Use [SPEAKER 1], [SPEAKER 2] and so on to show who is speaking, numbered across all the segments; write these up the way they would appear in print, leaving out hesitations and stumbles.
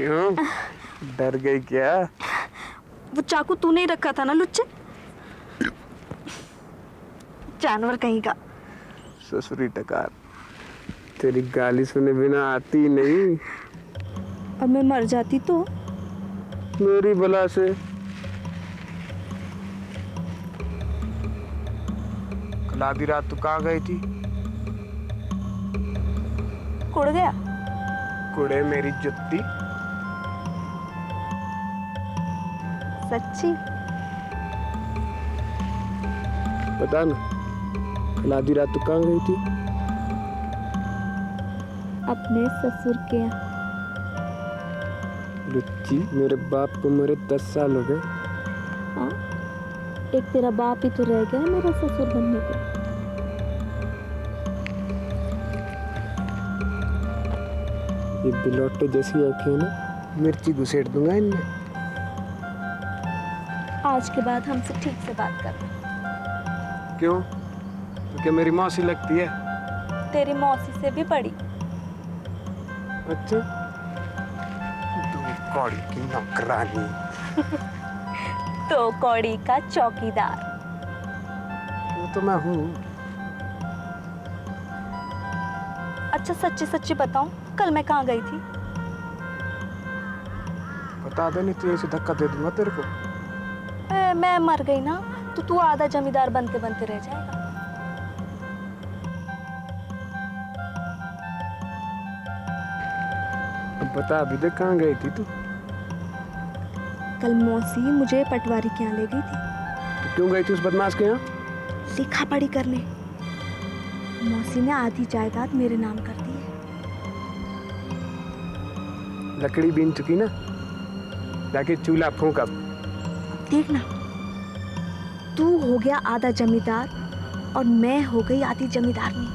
[SPEAKER 1] क्यों, डर गई क्या?
[SPEAKER 2] वो चाकू तूने ही रखा था ना लुच्चे, जानवर कहीं का।
[SPEAKER 1] ससुरी टकार, तेरी गाली सुने बिना आती नहीं।
[SPEAKER 2] अब मैं मर जाती तो?
[SPEAKER 1] मेरी बला से। कल आधी रात तू कहाँ गई थी?
[SPEAKER 2] कुड़ गया।
[SPEAKER 1] कुड़े मेरी जुत्ती।
[SPEAKER 2] सच्ची?
[SPEAKER 1] बता ना, कल आधी रात तू कहाँ गई थी?
[SPEAKER 2] अपने ससुर के यहाँ।
[SPEAKER 1] लुच्ची, मेरे बाप को मरे 10 साल हो गए।
[SPEAKER 2] हाँ, एक तेरा बाप ही तो रह गया मेरा ससुर बनने को।
[SPEAKER 1] ये बिलौटे जैसी आंखें ना, मिर्ची घुसेड़ दूंगा इनमें।
[SPEAKER 2] आज के बाद हमसे ठीक से बात करना।
[SPEAKER 1] क्यों? तो क्या मेरी मौसी लगती है?
[SPEAKER 2] तेरी मौसी से भी बड़ी।
[SPEAKER 1] अच्छा, तू कौड़ी की नौकरानी।
[SPEAKER 2] तो कौड़ी का चौकीदार।
[SPEAKER 1] वो तो मैं हूँ।
[SPEAKER 2] अच्छा सच्ची सच्ची बताऊं, कल मैं कहाँ गई थी?
[SPEAKER 1] बता दे, नहीं तो ऐसे धक्का दे दूंगा तेरे को।
[SPEAKER 2] मैं मर गई ना तो तू आधा जमींदार बनते बनते रह जाएगा।
[SPEAKER 1] अब बता भी दे, कहाँ गई थी तू?
[SPEAKER 2] कल मौसी मुझे पटवारी के यहाँ ले गई थी।
[SPEAKER 1] तो क्यों गई थी उस बदमाश के यहाँ?
[SPEAKER 2] लिखा पढ़ी करने। मौसी ने आधी जायदाद मेरे नाम कर दी है।
[SPEAKER 1] लकड़ी बीन चुकी ना, जाके चूल्हा फूंक अब।
[SPEAKER 2] देखना, तू हो गया आधा जमींदार और मैं हो गई आधी जमींदारनी।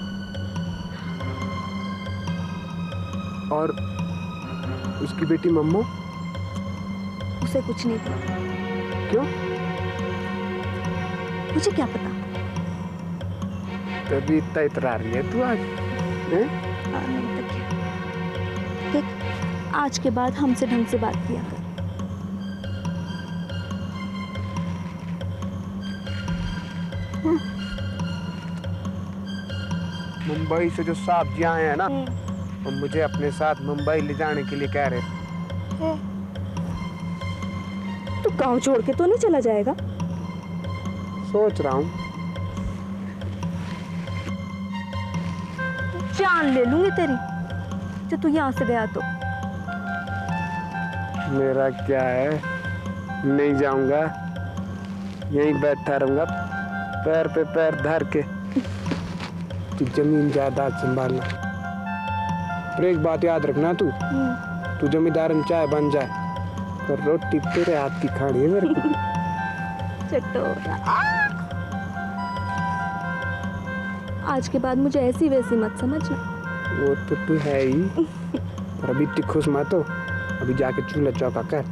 [SPEAKER 1] और उसकी बेटी मम्मो?
[SPEAKER 2] उसे कुछ नहीं दिया।
[SPEAKER 1] क्यों?
[SPEAKER 2] मुझे क्या पता।
[SPEAKER 1] तभी इतना इतरा रही है तू आज, हैं?
[SPEAKER 2] नहीं तो क्या। देख, आज के बाद हमसे ढंग से बात किया कर।
[SPEAKER 1] मुंबई से जो साहब जी आए हैं ना, वो मुझे अपने साथ मुंबई ले जाने के लिए कह रहे हैं।
[SPEAKER 2] तू गांव छोड़ के तो नहीं चला जाएगा?
[SPEAKER 1] सोच रहा हूँ।
[SPEAKER 2] जान ले लूंगी तेरी, जो तू यहाँ से गया तो।
[SPEAKER 1] मेरा क्या है, नहीं जाऊंगा, यहीं बैठा रहूंगा पैर पे पैर धर के। तू जमीन जायदाद संभालना, और एक बात याद रखना, तू जमींदारन चाहे बन जाए, पर रोटी तेरे हाथ की खानी है मेरे को।
[SPEAKER 2] चटोरा। आज के बाद मुझे ऐसी वैसी मत समझना।
[SPEAKER 1] वो तो तू है ही, पर अभी इतनी खुश मत हो। अभी जाके चूल्हा चौका कर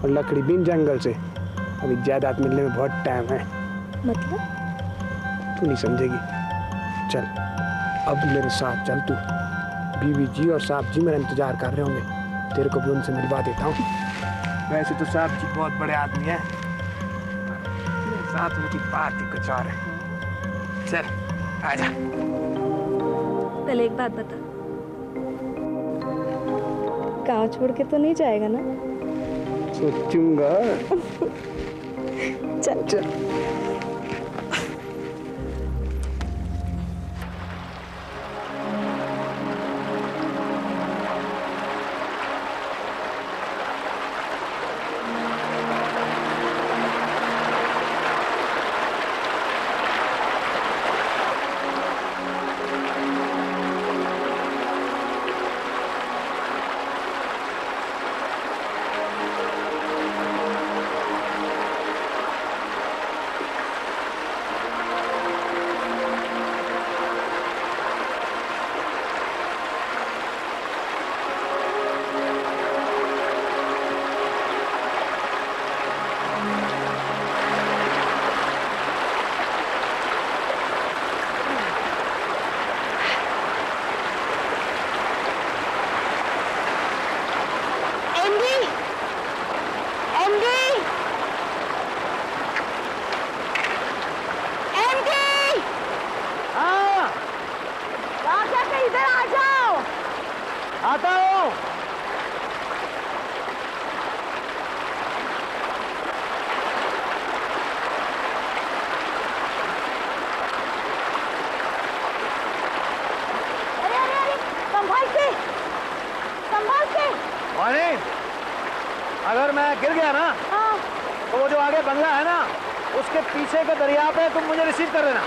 [SPEAKER 1] और लकड़ी बीन जंगल से। अभी जायदाद मिलने में बहुत टाइम है।
[SPEAKER 2] मतलब?
[SPEAKER 1] तू नहीं समझेगी। चल अब मेरे साथ चल तू। बीवी जी और साहब जी मेरा इंतजार कर रहे होंगे, तेरे को भी उनसे मिलवा देता हूँ। वैसे तो साहब जी बहुत बड़े आदमी हैं, मेरे साथ उनकी बात ही कुछ और है। चल आजा।
[SPEAKER 2] पहले एक बात बता, गाँव छोड़ के तो नहीं जाएगा ना?
[SPEAKER 1] सोचूंगा।
[SPEAKER 2] चल
[SPEAKER 1] चल।
[SPEAKER 3] मोहिनी, अगर मैं गिर गया ना
[SPEAKER 2] हाँ
[SPEAKER 3] तो वो जो आगे बंगला है ना उसके पीछे के दरिया पे तुम मुझे रिसीव कर लेना।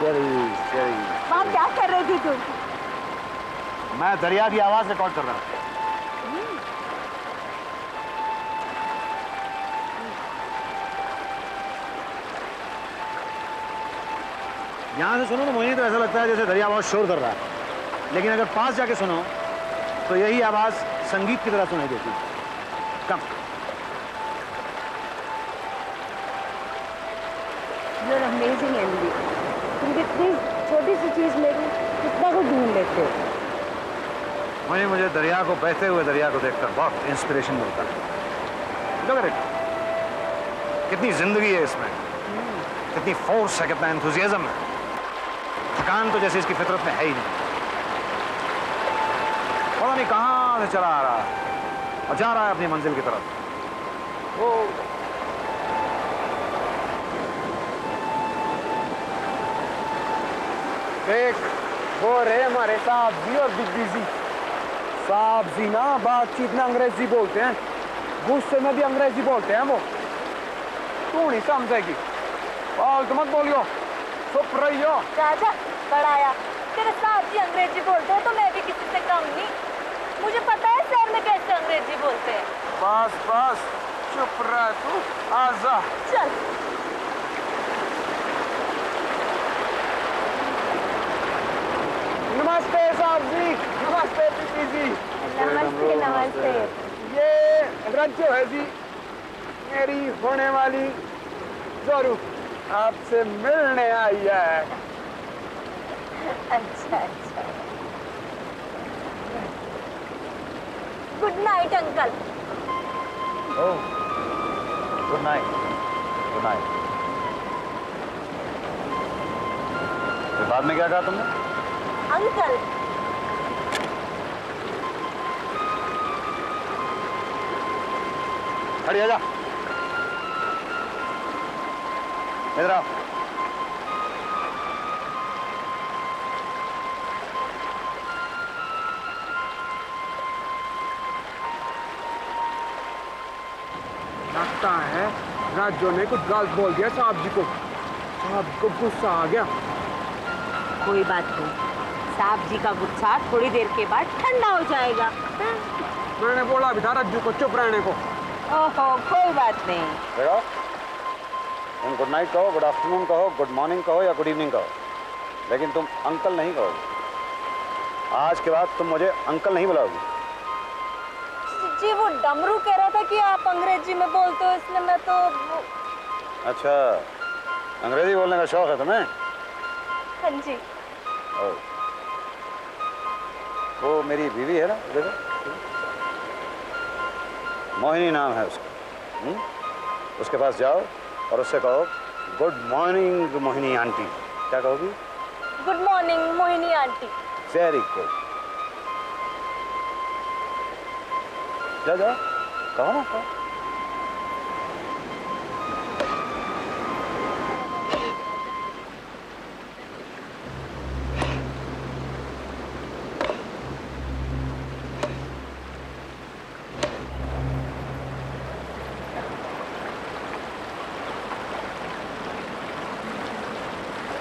[SPEAKER 3] चली चली।
[SPEAKER 2] वहाँ क्या कर रही थी तुम?
[SPEAKER 3] मैं दरिया की आवाज रिकॉर्ड कर रहा हूँ। यहाँ से सुनो तो मुझे तो ऐसा लगता है जैसे दरिया बहुत शोर कर रहा है, लेकिन अगर पास जाके सुनो तो यही आवाज संगीत की तरह सुनाई देती है। कम।
[SPEAKER 4] You're amazing, Emily. तुम कितनी छोटी सी चीज में भी कितना कुछ ढूंढ लेते हो।
[SPEAKER 3] मुझे दरिया को, बहते हुए दरिया को देखकर बहुत इंस्पिरेशन मिलता है। Look at it. कितनी जिंदगी है इसमें, कितनी फोर्स है, कितना एंथुजियाज्म है। थकान तो जैसे इसकी फितरत में है ही नहीं। पता नहीं कहाँ से चला आ रहा है और जा रहा है अपनी मंजिल की तरफ। वो
[SPEAKER 1] देख, वो रहे हमारे साहब जी और बिग्गी जी। साहब जी ना बातचीत में अंग्रेजी बोलते हैं, गुस्से में भी अंग्रेजी बोलते हैं वो। तू नहीं समझेगी, फालतू मत बोलियो, चुप रहियो।
[SPEAKER 2] राजा बड़ाया, तेरे साथ ही अंग्रेजी बोलते हैं तो मैं भी किसी से कम नहीं। मुझे पता है शहर में कैसे अंग्रेजी बोलते हैं।
[SPEAKER 1] बस बस चुप रह तू, आजा।
[SPEAKER 2] चल
[SPEAKER 1] नमस्ते साहब जी, नमस्ते बिग्गी जी।
[SPEAKER 4] नमस्ते नमस्ते।
[SPEAKER 1] ये रज्जो है जी, मेरी होने वाली जोरू आपसे मिलने आई है।
[SPEAKER 4] अच्छा अच्छा।
[SPEAKER 2] Good night uncle.
[SPEAKER 3] Oh, good night, good night. फिर बाद में क्या कहा तुमने?
[SPEAKER 2] अंकल
[SPEAKER 3] खड़ी आजा, इधर आओ।
[SPEAKER 1] लगता है राजो ने कुछ गलत बोल दिया साहब जी को। साहब को गुस्सा आ गया।
[SPEAKER 4] कोई बात नहीं, साहब जी का गुस्सा थोड़ी देर के बाद ठंडा हो जाएगा।
[SPEAKER 1] मैंने बोला भी था रज्जू को चुप रहने को।
[SPEAKER 4] ओहो कोई बात नहीं।
[SPEAKER 3] देखो, तुम गुड नाइट कहो, गुड आफ्टरनून कहो, गुड मॉर्निंग कहो या गुड इवनिंग कहो, लेकिन तुम अंकल नहीं कहोगे। आज के बाद तुम मुझे अंकल नहीं बुलाओगी।
[SPEAKER 2] जी वो डमरू कह रहा था कि आप अंग्रेजी में बोलते हो, इसलिए मैं तो
[SPEAKER 3] अच्छा, अंग्रेजी बोलने का शौक है तुम्हें?
[SPEAKER 2] हाँ जी।
[SPEAKER 3] ओह, वो मेरी बीवी है ना, देखो मोहिनी नाम है उसका। उसके पास जाओ और उससे कहो गुड मॉर्निंग मोहिनी आंटी। क्या कहोगी?
[SPEAKER 2] Good morning Mohini aunty.
[SPEAKER 3] Very good. जाओ जाओ, कहो ना, कहो।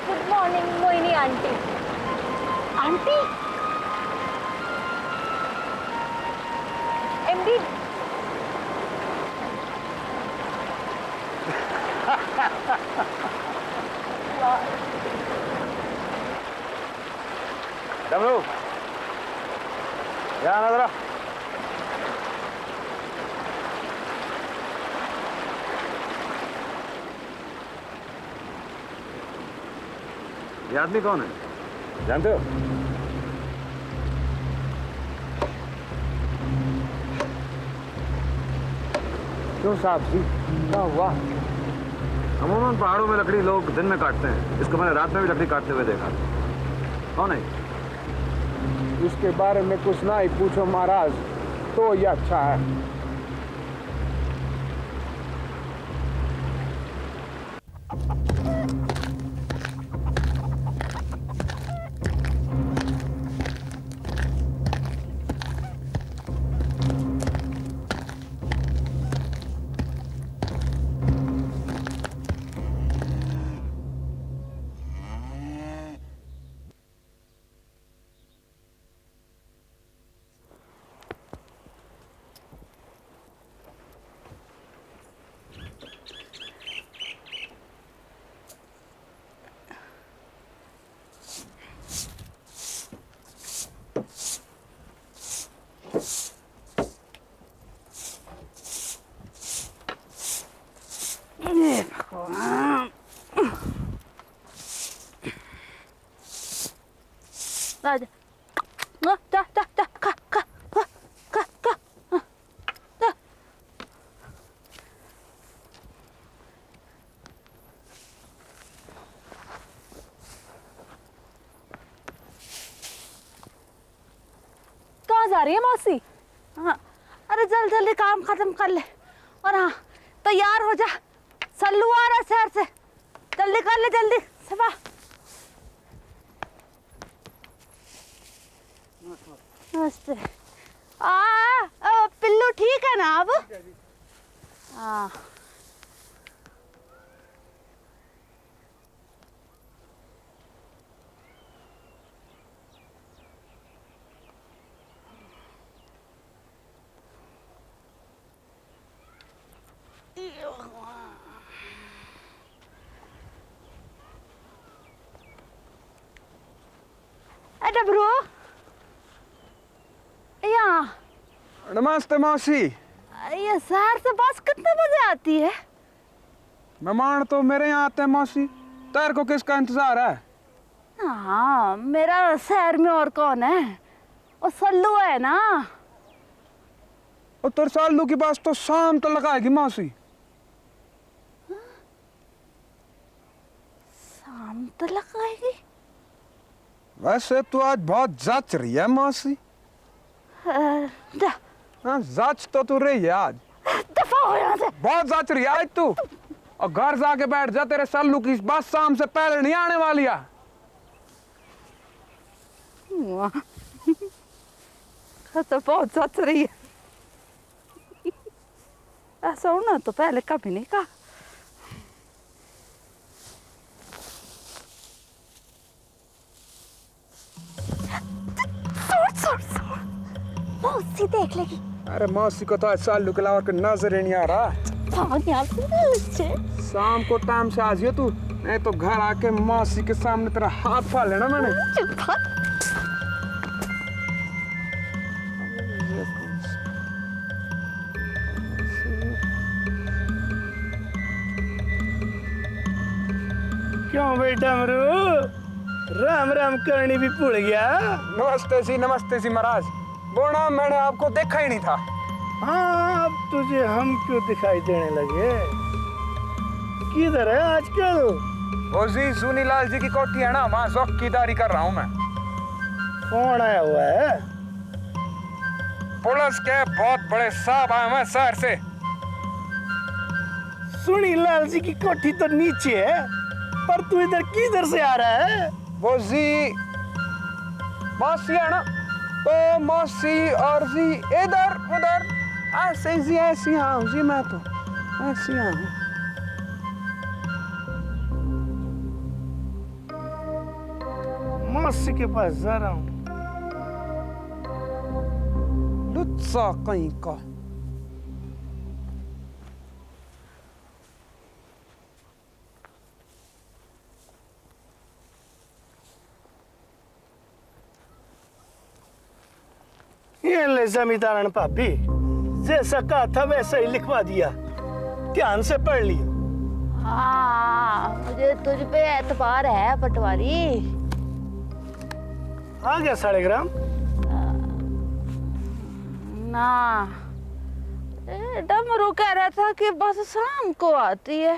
[SPEAKER 2] Good morning Mohini aunty. Aunty MD.
[SPEAKER 3] Damru, यहाँ आना जरा। ये आदमी कौन है, जानते हो?
[SPEAKER 1] क्यों साहब जी, क्या हुआ?
[SPEAKER 3] अमूमन पहाड़ों में लकड़ी लोग दिन में काटते हैं, इसको मैंने रात में भी लकड़ी काटते हुए देखा। कौन है?
[SPEAKER 1] इसके बारे में कुछ ना ही पूछो महाराज, तो ये अच्छा है।
[SPEAKER 2] जा जा जा खा खा खा खा खा जा। कहाँ जा रही है मौसी? हाँ अरे जल्दी जल्दी काम खत्म कर ले और हाँ तैयार हो जा, सल्लू आ रहा है शहर से, जल्दी कर ले जल्दी सफा। नमस्ते। पिल्लू ठीक है ना अब? हाँ डबरू यहाँ।
[SPEAKER 1] नमस्ते मौसी।
[SPEAKER 2] ये शहर से बस कितने बजे आती है?
[SPEAKER 1] मेहमान तो मेरे यहाँ आते हैं मौसी, तेरे को किसका इंतजार है?
[SPEAKER 2] हाँ मेरा शहर में और कौन है, वो सल्लू है ना।
[SPEAKER 1] और तेरे सालू की बस तो शाम तक लगाएगी मौसी।
[SPEAKER 2] शाम तक लगाएगी?
[SPEAKER 1] वैसे तो आज बहुत जच रही है मौसी।
[SPEAKER 2] जा
[SPEAKER 1] हाँ जच तो तू रही है आज,
[SPEAKER 2] दफा हो यहाँ से।
[SPEAKER 1] बहुत जच रही है आज तू। और घर जाके बैठ जा, तेरे सल्लू की बस शाम से पहले नहीं आने वाली है।
[SPEAKER 2] तो बहुत जच रही है। ऐसा होना तो पहले कभी नहीं कहा। मौसी देख लेगी।
[SPEAKER 1] अरे मौसी को तो आज सालू के अलावा नजर ही नहीं आ रहा। शाम को टाइम से आ जियो तू, नहीं तो घर आके मौसी के सामने तेरा हाथ फाड़ लेना मैंने।
[SPEAKER 5] क्यों बेटा मरू, राम राम करनी भी भूल गया?
[SPEAKER 1] नमस्ते जी महाराज। वो ना मैंने आपको देखा ही नहीं था।
[SPEAKER 5] हाँ अब तुझे हम क्यों दिखाई देने लगे? किधर है आजकल?
[SPEAKER 1] वो जी सुनीलाल जी की कोठी है ना, वहाँ चौकीदारी कर रहा हूँ मैं।
[SPEAKER 5] कौन आया हुआ है?
[SPEAKER 1] पुलिस के बहुत बड़े साहब आए हैं शहर से।
[SPEAKER 5] सुनीलाल जी की कोठी तो नीचे है, पर तू इधर किधर से आ रहा है?
[SPEAKER 1] वो जी मौसी है ना, तो मौसी और जी इधर उधर ऐसे जी ऐसी आऊँ जी, मैं तो ऐसी आऊँ।
[SPEAKER 5] मौसी के पास जा रहा हूँ।
[SPEAKER 1] लुच्चा कहीं का।
[SPEAKER 5] ये ले जमींदारन भाभी, जैसा कहा था वैसा ही लिखवा दिया, ध्यान से पढ़ लियो।
[SPEAKER 2] हाँ मुझे तुझ पे एतबार है पटवारी।
[SPEAKER 5] आ गया 1.5 ग्राम?
[SPEAKER 2] ना डमरू कह रहा था कि बस शाम को आती है।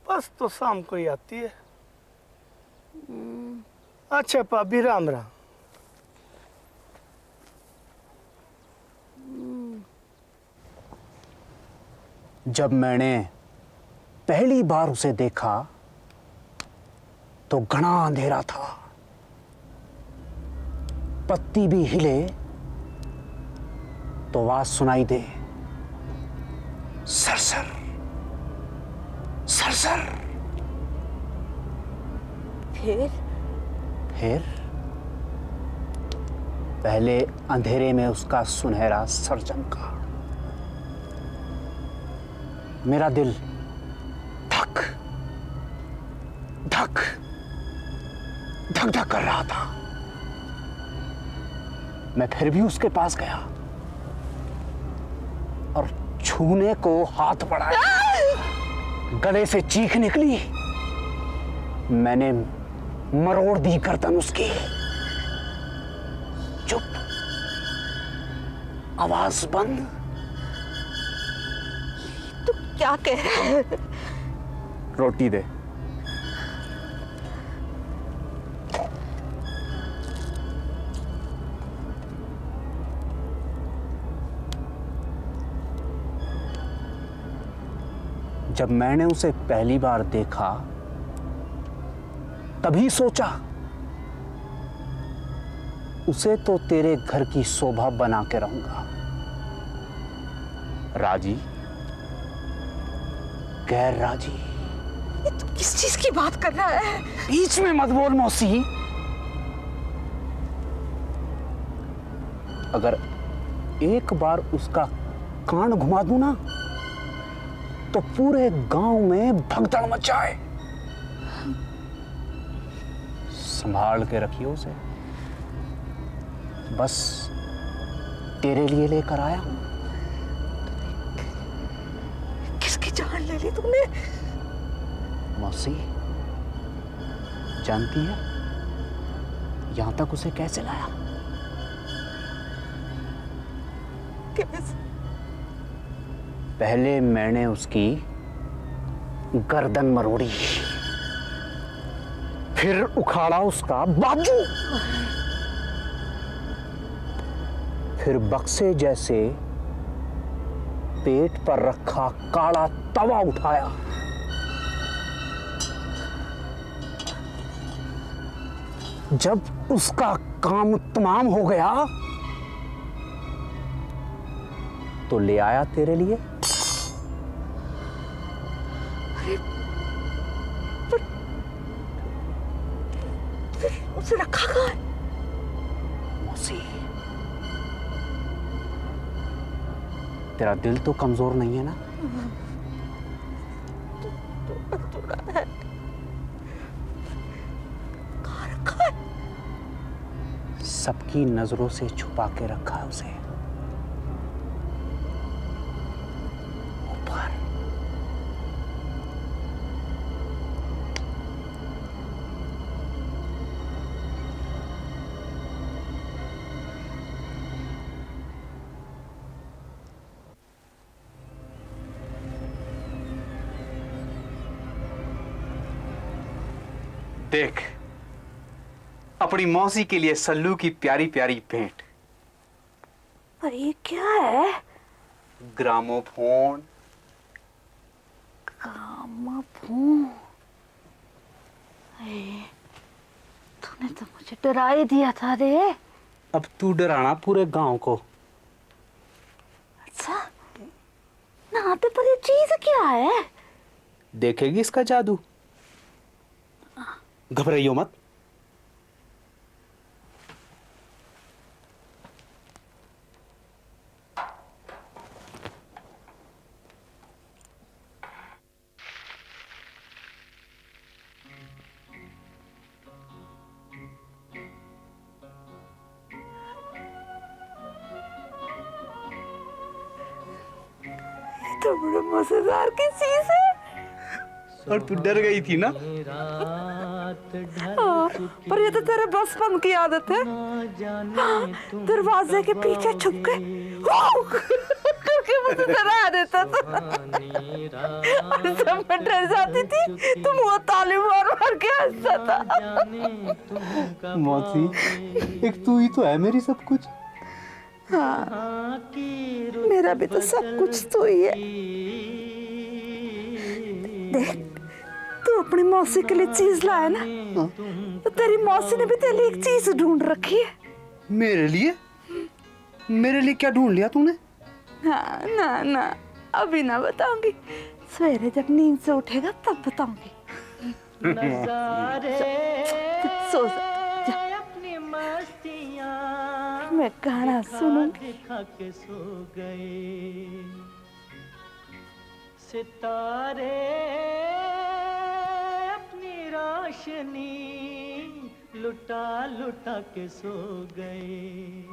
[SPEAKER 5] बस तो शाम को ही आती है। अच्छा भाभी राम राम।
[SPEAKER 6] जब मैंने पहली बार उसे देखा तो घना अंधेरा था, पत्ती भी हिले तो आवाज सुनाई दे, सरसर सरसर। फिर पहले अंधेरे में उसका सुनहरा सर चमका। मेरा दिल धक धक धक धक कर रहा था। मैं फिर भी उसके पास गया और छूने को हाथ बढ़ाया। गले से चीख निकली। मैंने मरोड़ दी गर्दन उसकी। चुप, आवाज बंद।
[SPEAKER 2] तू क्या कह रहा है?
[SPEAKER 6] रोटी दे। जब मैंने उसे पहली बार देखा तभी सोचा उसे तो तेरे घर की शोभा बना के रहूंगा। राजी, गैर राजी।
[SPEAKER 2] ये तू किस चीज की बात कर रहा है?
[SPEAKER 6] बीच में मत बोल मौसी। अगर एक बार उसका कान घुमा दूं ना तो पूरे गांव में भगदड़ मचाए। संभाल के रखियो उसे, बस तेरे लिए लेकर आया हूं।
[SPEAKER 2] किसकी जान ले ली तूने?
[SPEAKER 6] मौसी, जानती है यहां तक उसे कैसे लाया?
[SPEAKER 2] कैसे?
[SPEAKER 6] पहले मैंने उसकी गर्दन मरोड़ी, फिर उखाड़ा उसका बाजू, फिर बक्से जैसे पेट पर रखा काला तवा उठाया, जब उसका काम तमाम हो गया तो ले आया तेरे लिए।
[SPEAKER 2] उसे रखा कहाँ?
[SPEAKER 6] मौसी, तेरा दिल तो कमजोर नहीं है ना?
[SPEAKER 2] कहाँ रखा है?
[SPEAKER 6] सबकी नजरों से छुपा के रखा है उसे। ऊपर। देख, अपनी मौसी के लिए सल्लू की प्यारी प्यारी भेंट।
[SPEAKER 2] पर ये क्या है?
[SPEAKER 6] ग्रामोफोन।
[SPEAKER 2] ग्रामोफोन? तूने तो मुझे डरा ही दिया था रे।
[SPEAKER 6] अब तू डराना पूरे गांव को।
[SPEAKER 2] अच्छा, नाते पर ये चीज क्या है?
[SPEAKER 6] देखेगी इसका जादू। घबराइयो मत।
[SPEAKER 2] ये तो बड़ा मजेदार की चीज है।
[SPEAKER 6] और तू डर गई थी ना?
[SPEAKER 2] पर ये तो तेरे बचपन की आदत है। दरवाजे के पीछे छुप के करके मुझे डरा देता था। और जब मैं डर जाती थी तो मुंह ताली मार मार के हंसता था।
[SPEAKER 6] मौसी, एक तू ही तो है मेरी सब कुछ।
[SPEAKER 2] हाँ, मेरा भी तो सब कुछ तो ही है। देख, तू अपनी मौसी के लिए चीज लाया ना, तो तेरी मौसी ने भी तेरे लिए एक चीज ढूंढ रखी है।
[SPEAKER 6] मेरे लिए? मेरे लिए क्या ढूंढ लिया तूने?
[SPEAKER 2] हाँ, ना ना, अभी ना बताऊंगी। सवेरे जब नींद से उठेगा तब बताऊंगी। सो जा। मैं गाना सुनूंगी।
[SPEAKER 7] सितारे अपनी रोशनी लुटा लुटा के सो गए।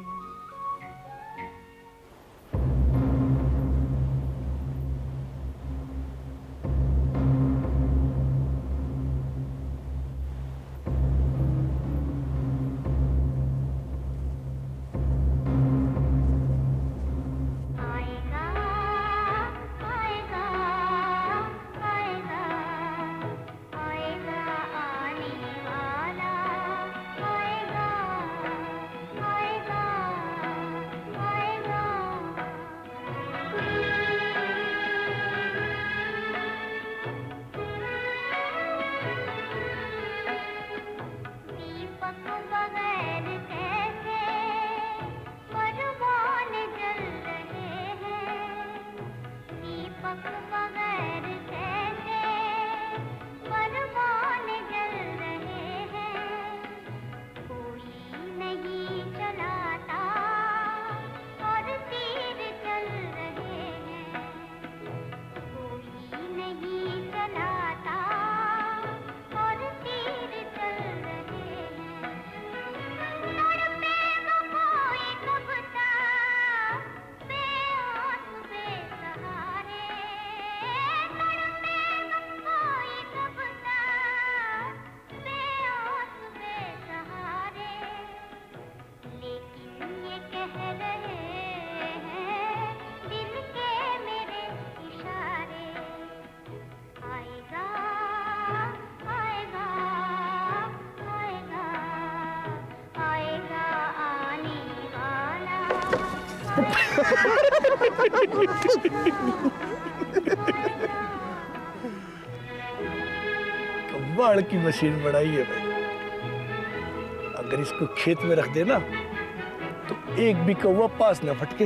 [SPEAKER 5] कव्वाड़ की मशीन बनाई है भाई। अगर इसको खेत में रख देना तो एक भी कौवा पास ना फटके।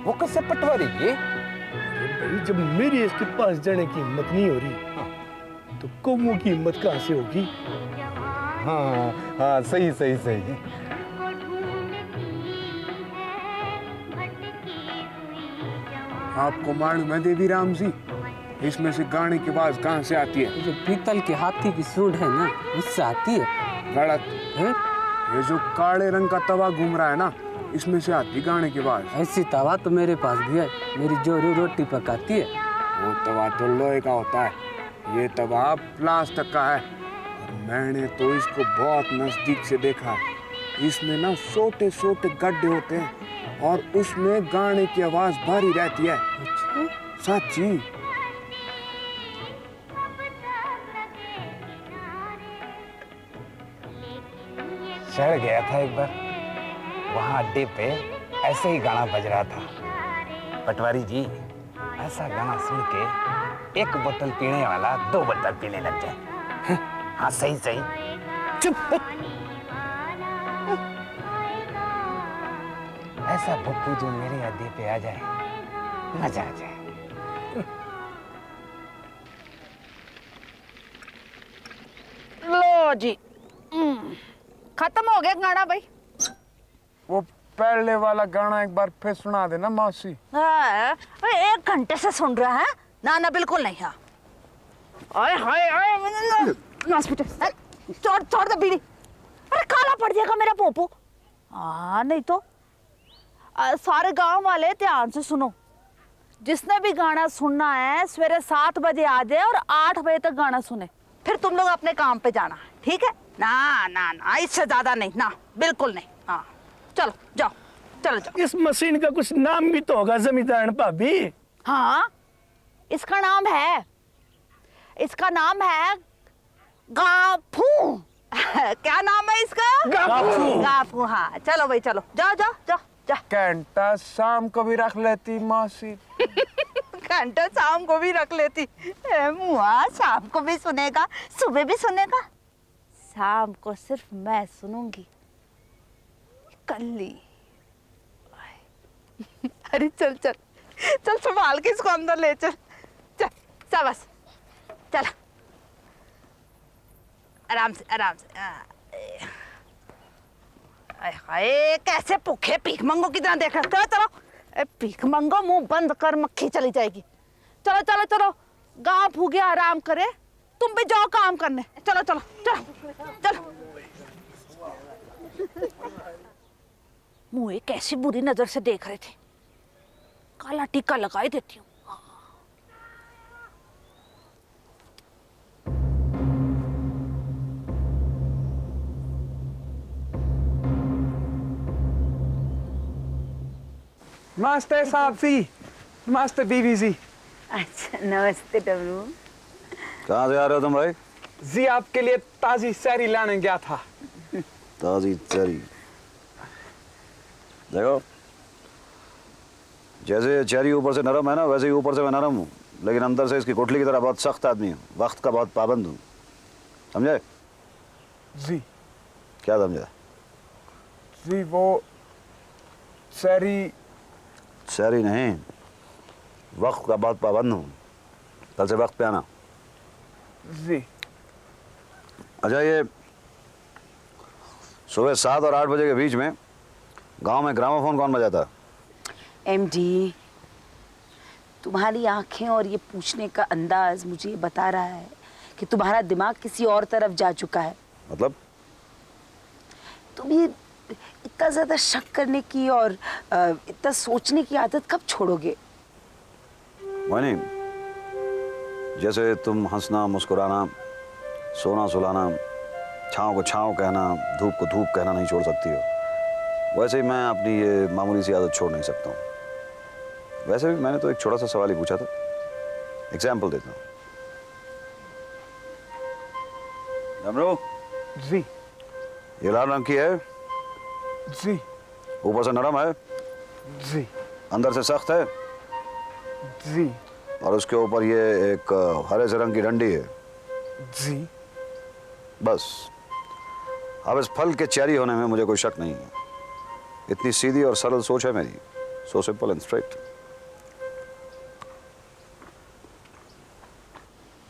[SPEAKER 6] वो कैसे पटवारी जी?
[SPEAKER 5] अरे भाई, जब मेरी इसके पास जाने की हिम्मत नहीं हो रही तो कौवों की हिम्मत कहाँ से होगी?
[SPEAKER 6] हाँ हाँ, सही सही सही।
[SPEAKER 1] आपको मालूम है देवी राम जी, इसमें से गाने की आवाज कहाँ से आती है?
[SPEAKER 8] जो पीतल के हाथी की सूंड है ना, उससे आती है।
[SPEAKER 1] गलत
[SPEAKER 8] है?
[SPEAKER 1] ये जो काले रंग का तवा घूम रहा है ना, इसमें से आती गाने की आवाज।
[SPEAKER 8] ऐसी तवा तो मेरे पास भी है, मेरी जोरू रोटी पकाती है।
[SPEAKER 1] वो तवा तो लोहे का होता है, ये तवा प्लास्टिक का है। और मैंने तो इसको बहुत नजदीक से देखा है। इसमें ना छोटे छोटे गड्ढे होते हैं और उसमें गाने की आवाज भारी रहती है।
[SPEAKER 8] अच्छा?
[SPEAKER 1] सच्ची।
[SPEAKER 6] चढ़ गया था एक बार, वहाँ अड्डे पे ऐसे ही गाना बज रहा था। पटवारी जी, ऐसा गाना सुन के एक बोतल पीने वाला 2 बोतल पीने लग जाए। हाँ सही सही। चुप। ऐसा भुक्कू जो मेरे अड्डे पे आ जाए, मजा आ जाए।
[SPEAKER 2] लो जी, खत्म हो गया गाना भाई।
[SPEAKER 1] वो पहले वाला गाना एक बार फिर सुना देना मौसी।
[SPEAKER 2] हाँ, 1 घंटे से सुन रहा है ना? ना बिल्कुल नहीं। हाँ, ओए हाय हाय, हॉस्पिटल छोड़ छोड़ दे बीड़ी। अरे काला पड़ जाएगा मेरा पोपो। हाँ नहीं तो सारे गांव वाले ध्यान से सुनो, जिसने भी गाना सुनना है सवेरे 7 बजे आ जाए और 8 बजे तक गाना सुने। फिर तुम लोग अपने काम पे जाना, ठीक है ना? ना ना, इससे ज्यादा नहीं, ना बिल्कुल नहीं। हाँ चलो जाओ, चलो जाओ।
[SPEAKER 5] इस मशीन का कुछ नाम भी तो होगा जमींदार भाभी।
[SPEAKER 2] हाँ, इसका नाम है, इसका नाम है गाफू। क्या नाम है इसका?
[SPEAKER 5] गाफू।
[SPEAKER 2] गाफू। हाँ चलो भाई, चलो जाओ जाओ जाओ जाओ।
[SPEAKER 1] घंटा शाम को भी रख लेती मौसी।
[SPEAKER 2] घंटा शाम को भी रख लेती। मुआ, शाम को भी सुनेगा, सुबह भी सुनेगा, शाम को सिर्फ मैं सुनूंगी, कल्ली। अरे चल चल चल, संभाल के इसको अंदर ले चल। चल शाबाश, चल आराम से आराम से। हाय, कैसे भूखे भीख मंगो की तरह देख रहे हो। चलो भीख मंगो, मुंह बंद कर, मक्खी चली जाएगी। चलो चलो चलो, गाँव फूके आराम करे, तुम भी जाओ काम करने। चलो चलो चलो चलो। मुझे कैसी बुरी नजर से देख रहे थे, काला टीका लगाई देती हूँ।
[SPEAKER 1] नमस्ते साहब जी, नमस्ते बीवी जी।
[SPEAKER 4] अच्छा नमस्ते डमरू।
[SPEAKER 3] कहाँ से आ रहे हो तुम भाई?
[SPEAKER 1] जी आपके लिए ताजी सैरी लाने गया था।
[SPEAKER 3] ताजी चेरी। देखो, जैसे चेरी ऊपर से नरम है ना, वैसे ही ऊपर से मैं नरम हूँ, लेकिन अंदर से इसकी गुठली की तरह बहुत सख्त आदमी हूँ, वक्त का बहुत पाबंद हूँ। समझे?
[SPEAKER 1] जी
[SPEAKER 3] क्या समझे?
[SPEAKER 1] जी वो सैरी
[SPEAKER 3] सैरी नहीं, वक्त का बहुत पाबंद हूँ, कल से वक्त पे आना।
[SPEAKER 1] जी।
[SPEAKER 3] अच्छा, ये सुबह 7 और 8 बजे के बीच में गांव में ग्रामोफोन कौन बजाता है?
[SPEAKER 4] एमडी, तुम्हारी आंखें और ये पूछने का अंदाज मुझे ये बता रहा है कि तुम्हारा दिमाग किसी और तरफ जा चुका है।
[SPEAKER 3] मतलब?
[SPEAKER 4] तुम ये इतना ज्यादा शक करने की और इतना सोचने की आदत कब छोड़ोगे?
[SPEAKER 3] वही, जैसे तुम हंसना, मुस्कुराना, सोना सुलाना, छाँव को छाँव कहना, धूप को धूप कहना नहीं छोड़ सकती हो, वैसे ही मैं अपनी ये मामूली सी आदत छोड़ नहीं सकता हूँ। वैसे भी मैंने तो एक छोटा सा सवाल ही पूछा था, एग्जाम्पल देता हूँ। डमरू,
[SPEAKER 1] जी
[SPEAKER 3] ये लाल रंग की है,
[SPEAKER 1] जी
[SPEAKER 3] ऊपर से नरम है,
[SPEAKER 1] जी
[SPEAKER 3] अंदर से सख्त है,
[SPEAKER 1] जी
[SPEAKER 3] और उसके ऊपर ये एक हरे से रंग की डंडी है।
[SPEAKER 1] जी।
[SPEAKER 3] बस अब इस फल के चेरी होने में मुझे कोई शक नहीं है। इतनी सीधी और सरल सोच है मेरी, सो सिंपल एंड स्ट्रेट।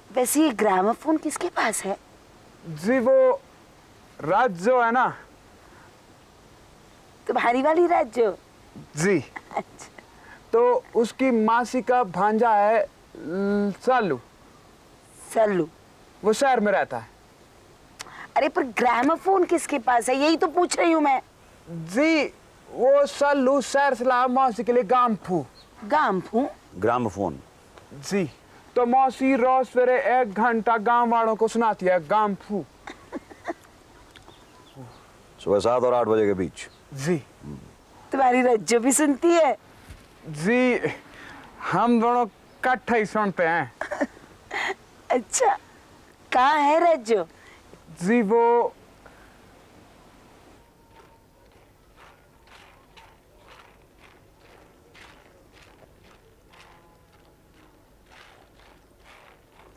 [SPEAKER 4] वैसे ये ग्रामोफोन किसके पास है?
[SPEAKER 1] जी वो राज जो है ना।
[SPEAKER 4] तुम्हारी वाली राज जो?
[SPEAKER 1] जी। तो उसकी मासी का भांजा है सालू।
[SPEAKER 4] सल्लू?
[SPEAKER 1] वो शहर में रहता है।
[SPEAKER 4] अरे पर ग्रामोफोन किसके पास है, यही तो पूछ रही हूँ मैं।
[SPEAKER 1] जी वो सालू शहर से लाया मौसी के लिए गामफू।
[SPEAKER 4] गामफू?
[SPEAKER 3] ग्रामोफोन।
[SPEAKER 1] जी तो मौसी रोज सवेरे 1 घंटा गांव वालों को सुनाती है गामफू।
[SPEAKER 3] सुबह 7 और 8 बजे के बीच।
[SPEAKER 1] जी।
[SPEAKER 4] तुम्हारी रज्जो भी सुनती है?
[SPEAKER 1] जी हम दोनों इकट्ठे ही सुनते हैं।
[SPEAKER 4] अच्छा, कहाँ है रज्जो?
[SPEAKER 1] जी वो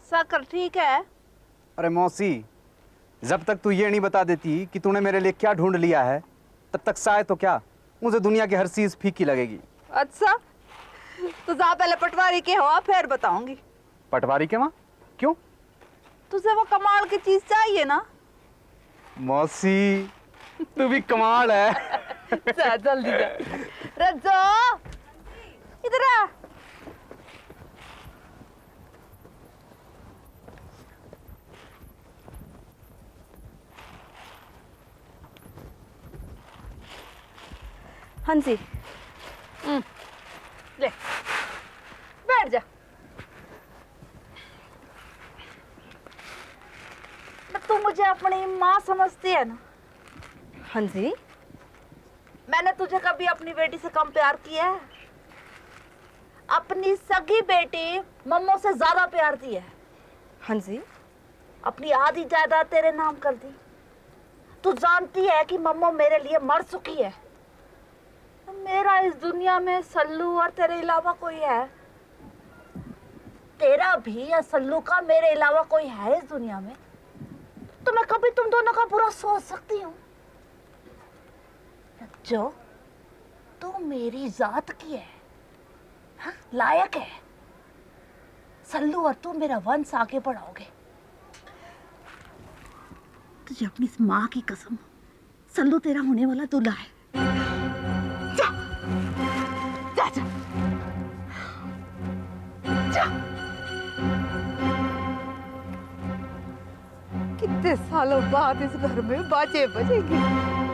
[SPEAKER 2] शक्कर ठीक है?
[SPEAKER 9] अरे मौसी, जब तक तू ये नहीं बता देती कि तूने मेरे लिए क्या ढूंढ लिया है, तब तक शायद तो क्या मुझे दुनिया की हर चीज फीकी लगेगी।
[SPEAKER 2] अच्छा तो जा पहले पटवारी के हो, फिर बताऊंगी।
[SPEAKER 9] पटवारी के वहाँ क्यों?
[SPEAKER 2] तुझे वो कमाल की चीज चाहिए ना।
[SPEAKER 9] मौसी तू भी कमाल है।
[SPEAKER 2] जा जल्दी जा। रज्जो इधर आ। हाँ जी। ले बैठ जा। तू मुझे अपनी माँ समझती है ना? हाँ जी। मैंने तुझे कभी अपनी बेटी से कम प्यार किया है? अपनी सगी बेटी मम्मो से ज्यादा प्यार दी है। हाँ जी। अपनी आधी जायदाद तेरे नाम कर दी। तू जानती है कि मम्मो मेरे लिए मर चुकी है। मेरा इस दुनिया में सल्लू और तेरे अलावा कोई है? तेरा भी या सल्लू का मेरे अलावा कोई है इस दुनिया में? तो मैं कभी तुम दोनों का बुरा सोच सकती हूँ? जो तू मेरी जात की है, हाँ, लायक है। सल्लू और तू मेरा वंश आगे बढ़ाओगे। तुझे अपनी इस माँ की कसम, सल्लू तेरा होने वाला दूल्हा है। जा जा जा जा। कितने सालों बाद इस घर में बाजे बजेंगे।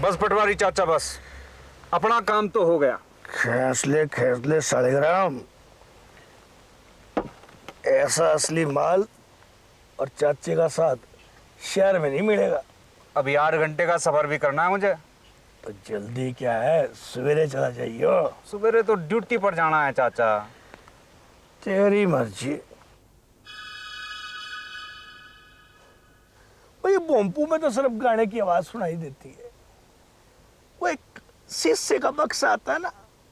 [SPEAKER 9] बस पटवारी चाचा, बस अपना काम तो हो गया।
[SPEAKER 5] खैसले सालिग्राम, ऐसा असली माल और चाचे का साथ शहर में नहीं मिलेगा।
[SPEAKER 9] अभी 8 घंटे का सफर भी करना है मुझे।
[SPEAKER 5] तो जल्दी क्या है, सवेरे चला जाइयो।
[SPEAKER 9] सवेरे तो ड्यूटी पर जाना है चाचा।
[SPEAKER 5] तेरी मर्जी। वो ये बोम्पू में तो सिर्फ गाने की आवाज सुनाई देती है। वो एक शीशे का बक्सा आता है ना,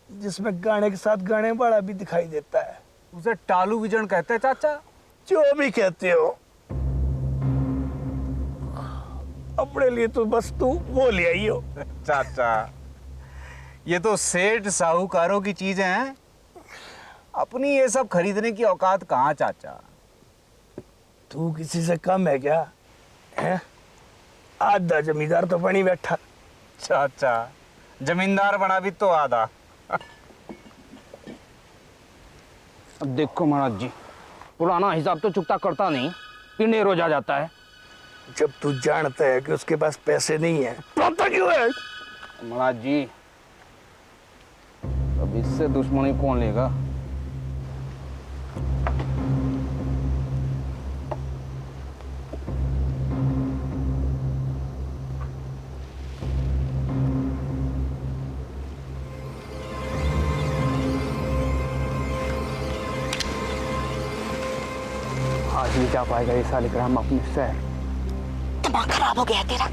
[SPEAKER 5] जिसमें गाने के साथ गाने वाला भी दिखाई देता है।
[SPEAKER 9] उसे टालू विजन कहते हैं चाचा।
[SPEAKER 5] जो भी कहते हो, अपने लिए तो बस तू वो ले आई हो।
[SPEAKER 9] चाचा ये तो सेठ साहूकारों की चीजें हैं, अपनी ये सब खरीदने की औकात कहाँ चाचा।
[SPEAKER 5] तू किसी से कम है क्या? है? आधा जमींदार तो बनी बैठा।
[SPEAKER 9] चाचा जमींदार बना भी तो आधा।
[SPEAKER 8] अब देखो महाराज जी, पुराना हिसाब तो चुकता करता नहीं, पीने रोज आ जाता है।
[SPEAKER 5] जब तू जानता है कि उसके पास पैसे नहीं है तो आता क्यों है?
[SPEAKER 8] महाराज जी अब इससे दुश्मनी कौन लेगा। आज नहीं जा पाएगा ये सालिग्राम अपने शहर।
[SPEAKER 4] दिमाग खराब हो गया तेरा।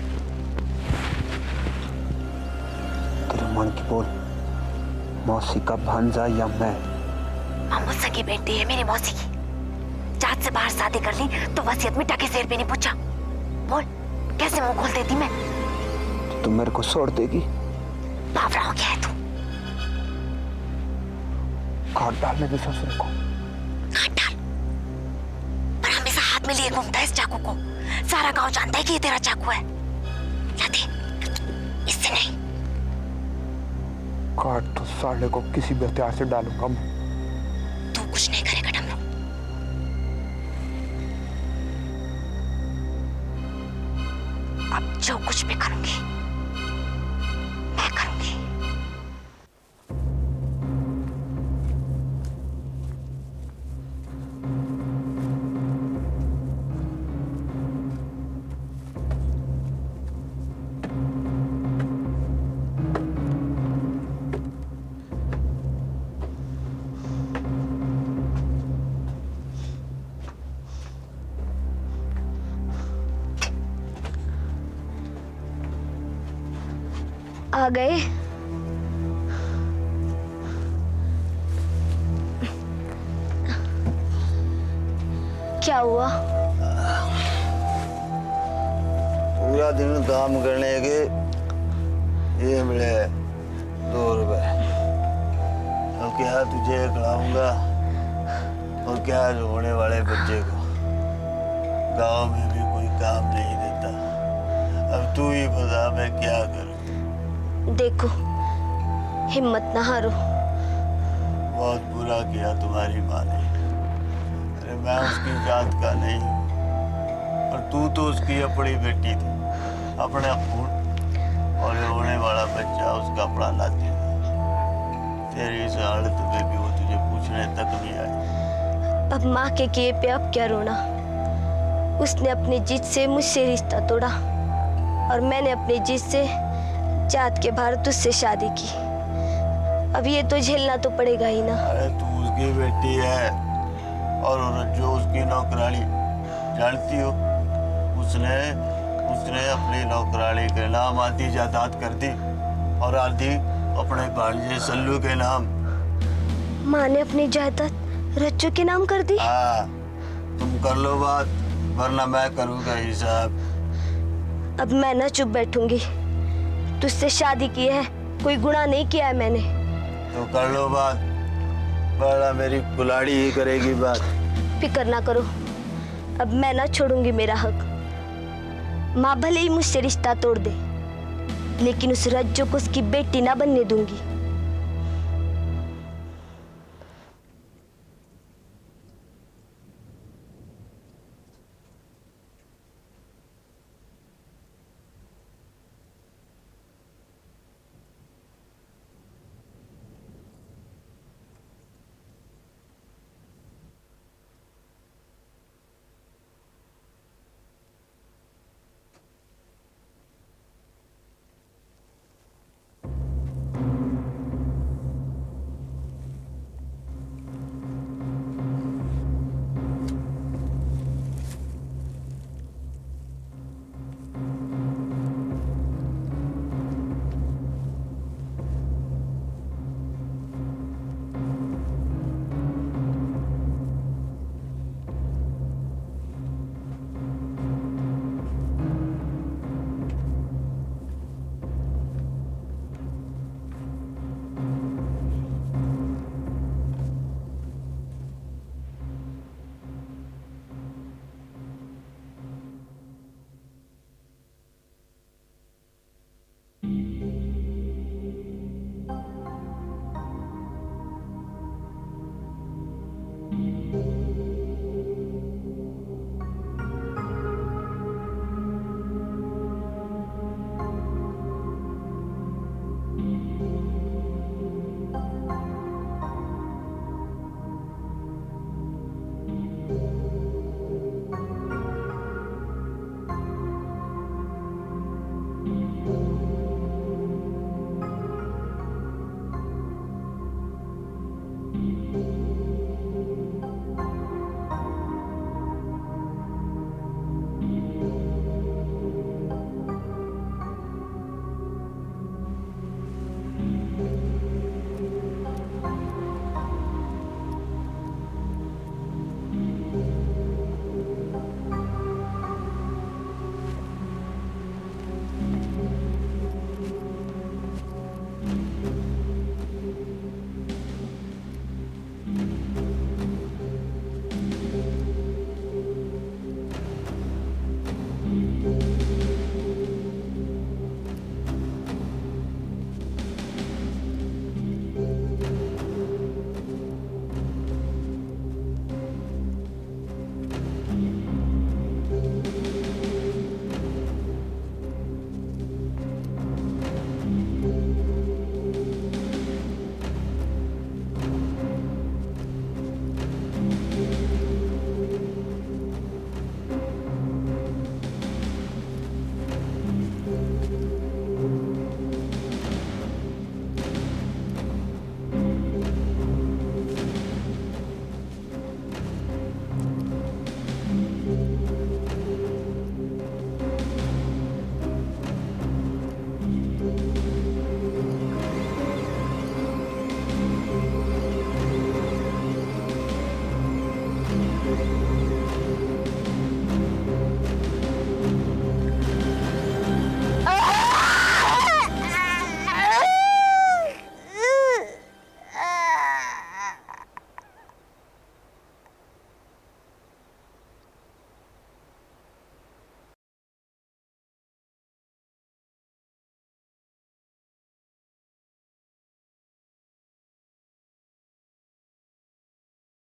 [SPEAKER 1] तेरे मन की बोल, मौसी का भांजा या मैं?
[SPEAKER 4] मामू सगी बेटी है मेरी मौसी की। जात से बाहर शादी कर ली तो वसीयत में टके शेर पे नहीं पूछा। बोल कैसे मुंह खोल देती मैं?
[SPEAKER 1] तो तुम मेरे को छोड़ देगी?
[SPEAKER 4] बावरा हो गया है तू।
[SPEAKER 1] काट डालने दे ससुर को।
[SPEAKER 4] काट डाल, पर हमेशा हाथ में लिए घूमता है इस चाकू को। सारा गांव जानता है कि ये तेरा चाकू है। ला दे, इससे नहीं।
[SPEAKER 1] काट तो साले को किसी भी हथियार से डालूंगा मैं।
[SPEAKER 4] तू कुछ नहीं करेगा डमरू। अब जो कुछ भी करूंगी मैं करूंगी। आ गए? क्या हुआ?
[SPEAKER 10] पूरा दिन काम करने के ये मिले 2 रुपए। अब क्या तुझे खिलाऊंगा और क्या रोने वाले बच्चे को। गांव में भी कोई काम नहीं देता। अब तू ही बता मैं क्या करूं।
[SPEAKER 11] देखो हिम्मत ना हारो।
[SPEAKER 10] बहुत बुरा किया तुम्हारी माँ ने। अरे मैं उसकी जात का नहीं हूँ, और तू तो उसकी अपनी बेटी थी। अपने खून और रोने वाला बच्चा उसका अपना लाती था। तेरी इस हालत में भी वो तुझे पूछने तक नहीं आई।
[SPEAKER 11] अब माँ के किए पे अब क्या रोना। उसने अपनी जिद से मुझसे रिश्ता तोड़ा और मैंने अपनी जिद से जात के बाहर तुझसे शादी की। अब ये तो झेलना तो पड़ेगा ही ना।
[SPEAKER 10] अरे तू उसकी बेटी है, और जो उसकी नौकरानी जानती हो, उसने अपनी नौकरानी के नाम आधी जायदाद कर दी और आधी अपने भांजे सल्लू के नाम।
[SPEAKER 11] माँ ने अपनी जायदाद रज्जू के नाम कर दी?
[SPEAKER 10] हाँ, तुम कर लो बात, वरना मैं करूँगा हिसाब।
[SPEAKER 11] अब मैं ना चुप बैठूंगी। तुझसे शादी की है, कोई गुनाह नहीं किया है मैंने।
[SPEAKER 10] तो कर लो बात, वरना मेरी कुलाड़ी ही करेगी बात।
[SPEAKER 11] फिक्र ना करो, अब मैं ना छोड़ूंगी मेरा हक। माँ भले ही मुझसे रिश्ता तोड़ दे, लेकिन उस रज्जू को उसकी बेटी ना बनने दूंगी।